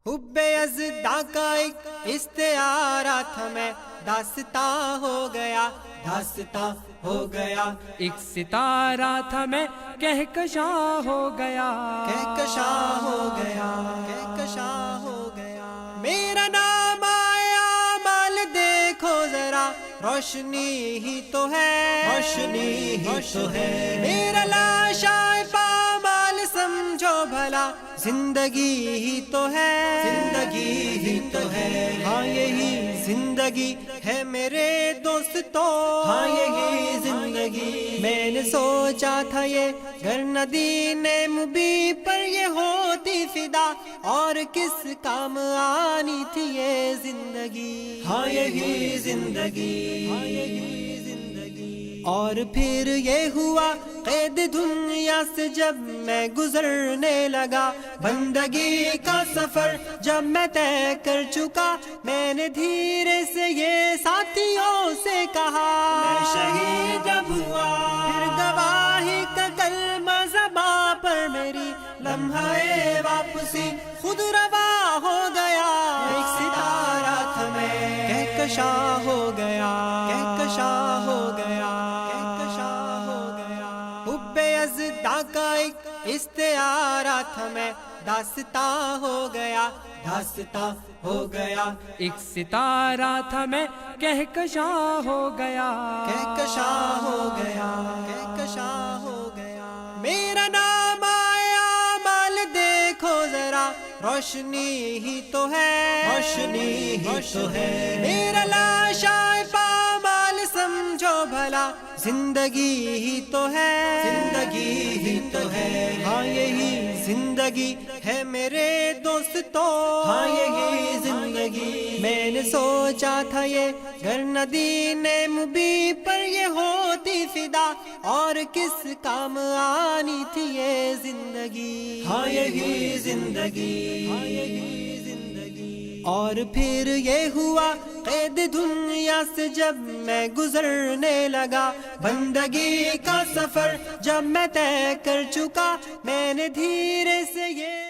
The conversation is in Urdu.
حب یزداں کا ایک استعارہ تھا، میں داستاں ہو گیا، داستاں ہو گیا، ایک ستارہ تھا میں کہکشاں ہو گیا، کہکشاں ہو گیا، کہکشاں ہو گیا۔ میرا نام آیا مال دیکھو ذرا، روشنی ہی تو ہے، روشنی ہی تو ہے۔ میرا لاشائے پامال سمجھو بھلا، زندگی ہی تو ہے، زندگی ہی تو ہے۔ ہاں یہی زندگی ہے میرے دوستو، ہاں یہی زندگی۔ میں نے سوچا تھا یہ گر مدینہ مبی پر یہ ہوتی فدا، اور کس کام آنی تھی یہ زندگی، ہاں یہی زندگی، ہاں یہی زندگی۔ اور پھر یہ ہوا قید دنیا سے جب میں گزرنے لگا، بندگی کا سفر جب میں طے کر چکا، میں نے دھیرے سے یہ ساتھیوں سے کہا، میں شہید جب ہوا پھر گواہی کا کلمہ زباں پر میری، لمحہ واپسی خود روا ہو گیا۔ ایک ستارہ تھا میں کہکشاں ہو گیا، کہکشاں ہو گیا، کہکشاں ہو گیا۔ حب یزداں کا ایک استعارہ تھا، میں داستاں ہو گیا، داستاں ہو گیا، ایک ستارہ تھا میں کہکشاں ہو گیا، کہکشاں ہو گیا، کہکشاں ہو گیا۔ میرا نام آیا مال دیکھو ذرا، روشنی ہی تو ہے، روشنی ہی تو ہے۔ میرا لاشائے پامال سمجھو بھلا، زندگی ہی تو ہے، زندگی ہی تو ہے۔ ہاں یہی زندگی ہے میرے دوستو، ہاں یہی زندگی۔ میں نے سوچا تھا یہ گر مدینہ مبی پر یہ ہوتی فدا، اور کس کام آنی تھی یہ زندگی، ہاں یہی زندگی، ہاں یہی زندگی۔ اور پھر یہ ہوا قید دنیا سے جب میں گزرنے لگا، بندگی کا سفر جب میں طے کر چکا، میں نے دھیرے سے یہ